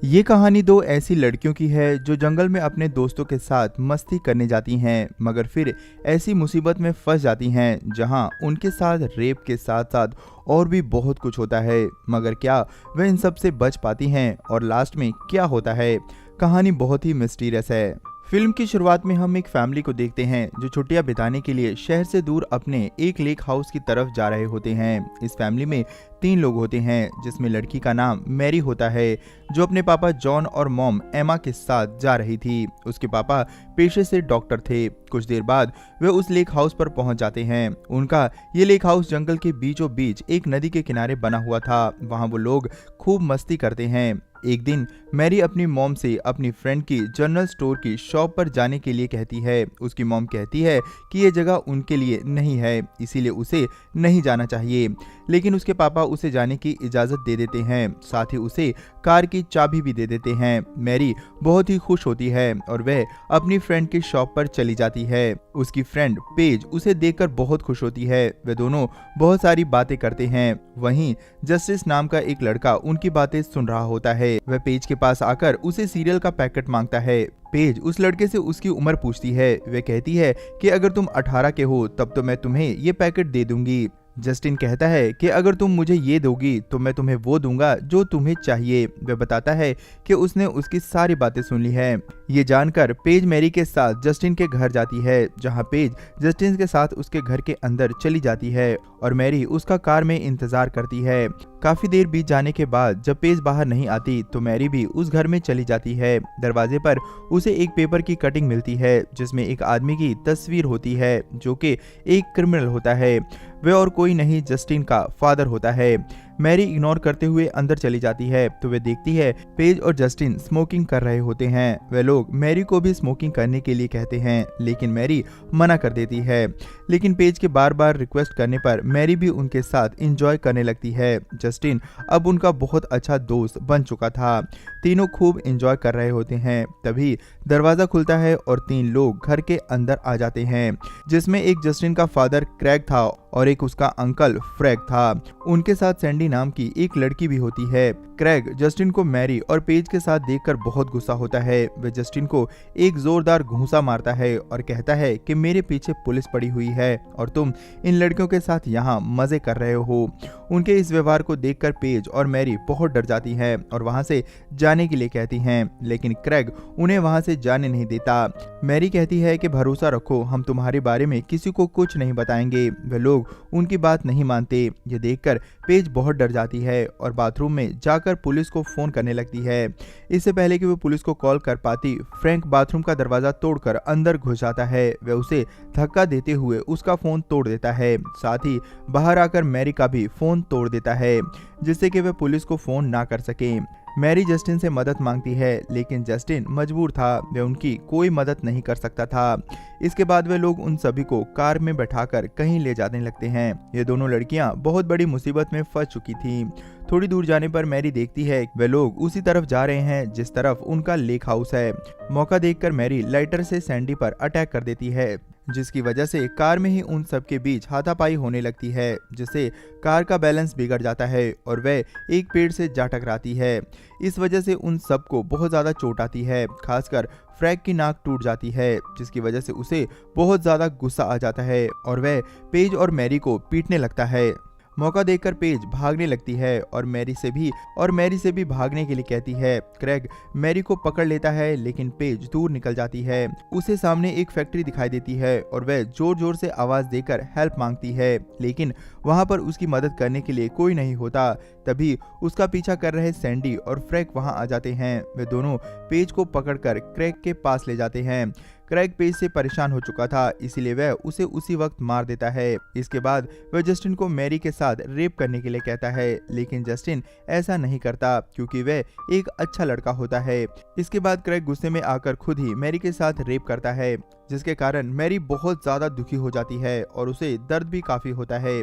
ये कहानी दो ऐसी लड़कियों की है जो जंगल में अपने दोस्तों के साथ मस्ती करने जाती हैं, मगर फिर ऐसी मुसीबत में फंस जाती हैं जहां उनके साथ रेप के साथ साथ और भी बहुत कुछ होता है। मगर क्या वे इन सब से बच पाती हैं और लास्ट में क्या होता है? कहानी बहुत ही मिस्टीरियस है। फिल्म की शुरुआत में हम एक फैमिली को देखते हैं जो छुट्टियां बिताने के लिए शहर से दूर अपने एक लेक हाउस की तरफ जा रहे होते हैं। इस फैमिली में 3 लोग होते हैं, जिसमें लड़की का नाम मैरी होता है जो अपने पापा जॉन और मॉम एमा के साथ जा रही थी। उसके पापा पेशे से डॉक्टर थे। कुछ देर बाद वे उस लेक हाउस पर पहुंच जाते हैं। उनका ये लेक हाउस जंगल के बीचों बीच एक नदी के किनारे बना हुआ था। वहां वो लोग खूब मस्ती करते हैं। एक दिन मैरी अपनी मॉम से अपनी फ्रेंड की जनरल स्टोर की शॉप पर जाने के लिए कहती है। उसकी मॉम कहती है कि ये जगह उनके लिए नहीं है, इसीलिए उसे नहीं जाना चाहिए, लेकिन उसके पापा उसे जाने की इजाज़त दे देते हैं। साथ ही उसे कार की चाबी भी दे देते हैं। मैरी बहुत ही खुश होती है और वह अपनी फ्रेंड की शॉप पर चली जाती है। उसकी फ्रेंड पेज उसे देखकर बहुत खुश होती है। वे दोनों बहुत सारी बातें करते हैं। वहीं जस्टिस नाम का एक लड़का उनकी बातें सुन रहा होता है। वह पेज के पास आकर उसे सीरियल का पैकेट मांगता है। पेज उस लड़के से उसकी उम्र पूछती है। वह कहती है कि अगर तुम 18 के हो तब तो मैं तुम्हें ये पैकेट दे दूंगी। जस्टिन कहता है कि अगर तुम मुझे ये दोगी तो मैं तुम्हें वो दूंगा जो तुम्हें चाहिए। वह बताता है कि उसने उसकी सारी बातें सुन ली है। ये जानकर पेज मैरी के साथ जस्टिन के घर जाती है, जहां पेज जस्टिन के साथ उसके घर के अंदर चली जाती है और मैरी उसका कार में इंतजार करती है। काफी देर बीत जाने के बाद जब पेज बाहर नहीं आती तो मैरी भी उस घर में चली जाती है। दरवाजे पर उसे एक पेपर की कटिंग मिलती है जिसमें एक आदमी की तस्वीर होती है जो कि एक क्रिमिनल होता है। वह और कोई नहीं, जस्टिन का फादर होता है। मैरी इग्नोर करते हुए अंदर चली जाती है तो वे देखती है पेज और जस्टिन स्मोकिंग कर रहे होते हैं। वे लोग मैरी को भी स्मोकिंग करने के लिए कहते हैं, लेकिन मैरी मना कर देती है। लेकिन पेज के बार बार रिक्वेस्ट करने पर मैरी भी उनके साथ एंजॉय करने लगती है। जस्टिन अब उनका बहुत अच्छा दोस्त बन चुका था। तीनों खूब एंजॉय कर रहे होते हैं। तभी दरवाजा खुलता है और 3 लोग घर के अंदर आ जाते हैं, जिसमें एक जस्टिन का फादर क्रैग था और एक उसका अंकल फ्रैग था। उनके साथ सैंडी नाम की एक लड़की भी होती है। क्रैग जस्टिन को मैरी और पेज के साथ देखकर बहुत गुस्सा होता है। वह जस्टिन को एक जोरदार घूंसा मारता है और कहता है कि मेरे पीछे पुलिस पड़ी हुई है और तुम इन लड़कियों के साथ यहाँ मजे कर रहे हो। उनके इस व्यवहार को देखकर पेज और मैरी बहुत डर जाती हैं और वहां से जाने के लिए कहती हैं, लेकिन क्रैग उन्हें वहां से जाने नहीं देता। मैरी कहती है कि भरोसा रखो, हम तुम्हारे बारे में किसी को कुछ नहीं बताएंगे। वे लोग उनकी बात नहीं मानते। ये देखकर पेज बहुत डर जाती है और बाथरूम में जाकर पुलिस को फोन करने लगती है। इससे पहले कि वो पुलिस को कॉल कर पाती, फ्रैंक बाथरूम का दरवाजा तोड़कर अंदर घुस जाता है। वह उसे धक्का देते हुए उसका फोन तोड़ देता है। साथ ही बाहर आकर मैरी का भी फोन तोड़ देता है, जिससे कि वह पुलिस को फोन ना कर सके। मैरी जस्टिन से मदद मांगती है, लेकिन जस्टिन मजबूर था, वह उनकी कोई मदद नहीं कर सकता था। इसके बाद वे लोग उन सभी को कार में बैठाकर कहीं ले जाने लगते हैं। ये दोनों लड़कियां बहुत बड़ी मुसीबत में फंस चुकी थीं। थोड़ी दूर जाने पर मैरी देखती है वे लोग उसी तरफ जा रहे हैं जिस तरफ उनका लेक हाउस है। मौका देखकर मैरी लाइटर से सैंडी पर अटैक कर देती है, जिसकी वजह से कार में ही उन सब के बीच हाथापाई होने लगती है, जिससे कार का बैलेंस बिगड़ जाता है और वह एक पेड़ से जा टकराती है। इस वजह से उन सबको बहुत ज़्यादा चोट आती है। खासकर फ्रैग की नाक टूट जाती है, जिसकी वजह से उसे बहुत ज़्यादा गुस्सा आ जाता है और वह पेज और मैरी को पीटने लगता है। मौका देखकर पेज भागने लगती है और मैरी से भी भागने के लिए कहती है। क्रैग मैरी को पकड़ लेता है, लेकिन पेज दूर निकल जाती है। उसे सामने एक फैक्ट्री दिखाई देती है और वह जोर जोर से आवाज देकर हेल्प मांगती है, लेकिन वहां पर उसकी मदद करने के लिए कोई नहीं होता। तभी उसका पीछा कर रहे सैंडी और फ्रैग वहां आ जाते हैं। वे दोनों पेज को पकड़कर क्रैग के पास ले जाते हैं। क्रैग पेज से परेशान हो चुका था, इसीलिए वह उसे उसी वक्त मार देता है। इसके बाद वह जस्टिन को मैरी के साथ रेप करने के लिए कहता है, लेकिन जस्टिन ऐसा नहीं करता क्योंकि वह एक अच्छा लड़का होता है। इसके बाद क्रैग गुस्से में आकर खुद ही मैरी के साथ रेप करता है, जिसके कारण मैरी बहुत ज्यादा दुखी हो जाती है और उसे दर्द भी काफी होता है।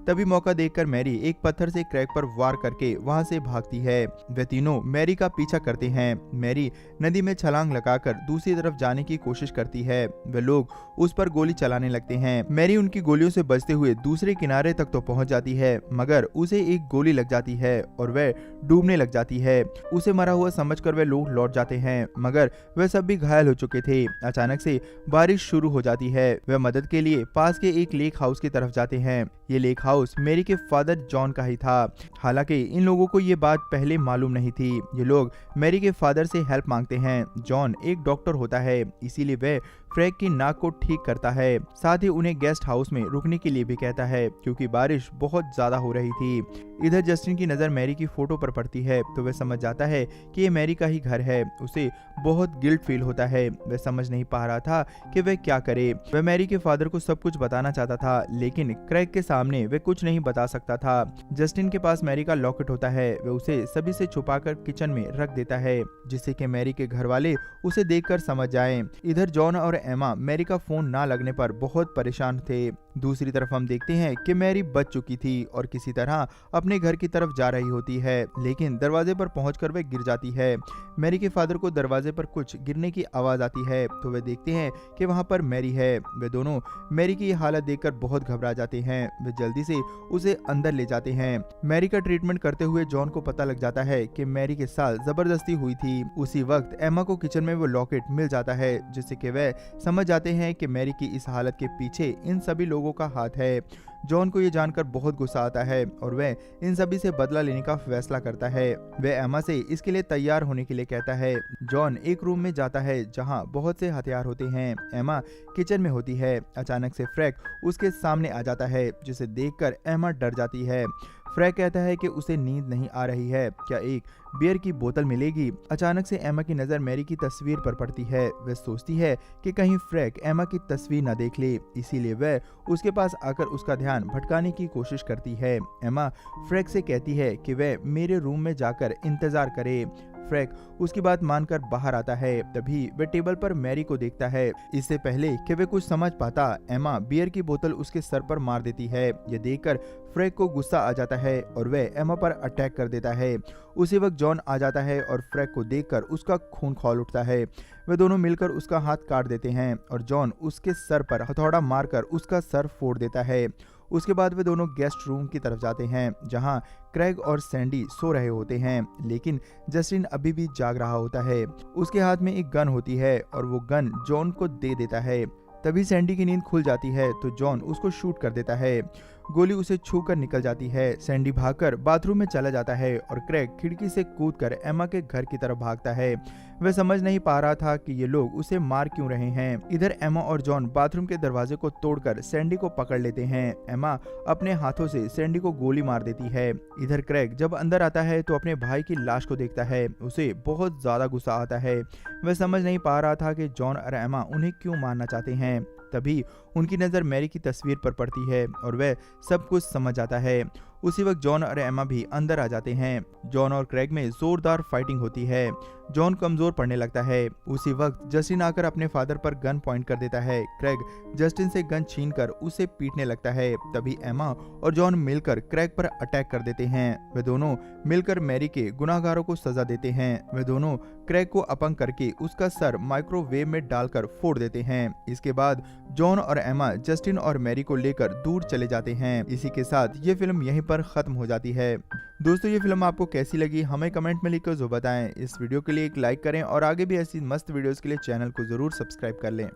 तभी मौका देखकर मैरी एक पत्थर से क्रैग पर वार करके वहां से भागती है। वे तीनों मैरी का पीछा करते हैं। मैरी नदी में छलांग लगाकर दूसरी तरफ जाने की कोशिश करती है। वे लोग उस पर गोली चलाने लगते हैं। मैरी उनकी गोलियों से बचते हुए दूसरे किनारे तक तो पहुंच जाती है, मगर उसे एक गोली लग जाती है और वह डूबने लग जाती है। उसे मरा हुआ समझकर वे लोग लौट जाते हैं, मगर वे सब भी घायल हो चुके थे। अचानक से बारिश शुरू हो जाती है। वे मदद के लिए पास के एक लेक हाउस की तरफ जाते हैं। ये लेक हाउस मैरी के फादर जॉन का ही था। हालांकि इन लोगों को ये बात पहले मालूम नहीं थी। ये लोग मैरी के फादर से हेल्प मांगते हैं। जॉन एक डॉक्टर होता है, इसीलिए वह फ्रैग की नाक को ठीक करता है। साथ ही उन्हें गेस्ट हाउस में रुकने के लिए भी कहता है, क्योंकि बारिश बहुत ज्यादा हो रही थी। इधर जस्टिन की नजर मैरी की फोटो पर पड़ती है तो वह समझ जाता है कि ये मैरी का ही घर है। उसे बहुत गिल्ट फील होता है। वह समझ नहीं पा रहा था कि वह क्या करे। वह मैरी के फादर को सब कुछ बताना चाहता था, लेकिन क्रैग के सामने वह कुछ नहीं बता सकता था। जस्टिन के पास मैरी का लॉकेट होता है। वह उसे सभी से छुपाकर किचन में रख देता है, जिससे कि मैरी के घर वाले उसे देखकर समझ जाएं। इधर जॉन और एमा मैरी का फोन ना लगने पर बहुत परेशान थे। दूसरी तरफ हम देखते हैं कि मैरी बच चुकी थी और किसी तरह अपने घर की तरफ जा रही होती है, लेकिन दरवाजे पर पहुंचकर वह गिर जाती है। मैरी के फादर को दरवाजे पर कुछ गिरने की आवाज आती है तो वे देखते हैं कि वहां पर मैरी है। वे दोनों मैरी की हालत देखकर बहुत घबरा जाते हैं। वे जल्दी से उसे अंदर ले जाते हैं। मैरी का ट्रीटमेंट करते हुए जॉन को पता लग जाता है कि मैरी के साथ जबरदस्ती हुई थी। उसी वक्त एमा को किचन में वो लॉकेट मिल जाता है, जिससे कि वह समझ जाते हैं कि मैरी की इस हालत के पीछे इन सभी लोगों का हाथ है। जॉन को ये जानकर बहुत गुस्सा आता है और वह इन सभी से बदला लेने का फैसला करता है। वह एमा से इसके लिए तैयार होने के लिए कहता है। जॉन एक रूम में जाता है जहां बहुत से हथियार होते हैं। एमा किचन में होती है। अचानक से फ्रैग उसके सामने आ जाता है, जिसे देखकर एमा डर जाती है। फ्रैग कहता है कि उसे नींद नहीं आ रही है, क्या एक बियर की बोतल मिलेगी। अचानक से एमा की नजर मैरी की तस्वीर पर पड़ती है। वह सोचती है कि कहीं फ्रैग एमा की तस्वीर न देख ले, इसीलिए वह उसके पास आकर उसका ध्यान भटकाने की कोशिश करती है। एमा फ्रैग से कहती है कि वह मेरे रूम में जाकर इंतजार करे। फ्रैग उसकी बात मानकर बाहर आता है। तभी वह टेबल पर मैरी को देखता है। इससे पहले कि वह कुछ समझ पाता, एमा बियर की बोतल उसके सर पर मार देती है। यह देखकर फ्रैग को गुस्सा आ जाता है और वह एमा पर अटैक कर देता है। उसी वक्त जॉन आ जाता है और फ्रैग को देखकर उसका खून खौल उठता है। वे दोनों मिलकर उसका हाथ काट देते हैं और जॉन उसके सर पर हथौड़ा मारकर उसका सर फोड़ देता है। उसके बाद वे दोनों गेस्ट रूम की तरफ जाते हैं, जहां क्रैग और सैंडी सो रहे होते हैं, लेकिन जस्टिन अभी भी जाग रहा होता है। उसके हाथ में एक गन होती है और वो गन जॉन को दे देता है। तभी सैंडी की नींद खुल जाती है तो जॉन उसको शूट कर देता है। गोली उसे छूकर निकल जाती है। सैंडी भागकर बाथरूम में चला जाता है और क्रैग खिड़की से कूदकर एमा के घर की तरफ भागता है। वह समझ नहीं पा रहा था कि ये लोग उसे मार क्यों रहे हैं। इधर एमा और जॉन बाथरूम के दरवाजे को तोड़कर सैंडी को पकड़ लेते हैं। एमा अपने हाथों से सैंडी को गोली मार देती है। इधर क्रैग जब अंदर आता है तो अपने भाई की लाश को देखता है। उसे बहुत ज्यादा गुस्सा आता है। वह समझ नहीं पा रहा था कि जॉन और एमा उन्हें क्यों मारना चाहते हैं। तभी उनकी नजर मैरी की तस्वीर पर पड़ती है और वह सब कुछ समझ आता है। उसी वक्त जॉन और एमा भी अंदर आ जाते हैं। जॉन और क्रैग में जोरदार फाइटिंग होती है। जॉन कमजोर पड़ने लगता है। उसी वक्त जस्टिन आकर अपने फादर पर गन पॉइंट कर देता है। क्रैग जस्टिन से गन छीनकर उसे पीटने लगता है। तभी एमा और जॉन मिलकर क्रैग पर अटैक कर देते हैं। वे दोनों मिलकर मैरी के गुनाहगारों को सजा देते हैं। वे दोनों क्रैग को अपंग करके उसका सर माइक्रोवेव में डालकर फोड़ देते हैं। इसके बाद जॉन और एमा जस्टिन और मैरी को लेकर दूर चले जाते हैं। इसी के साथ ये फिल्म यहीं पर खत्म हो जाती है। दोस्तों, ये फिल्म आपको कैसी लगी हमें कमेंट में लिखकर जो बताएं। इस वीडियो के लिए एक लाइक करें और आगे भी ऐसी मस्त वीडियोस के लिए चैनल को जरूर सब्सक्राइब कर लें।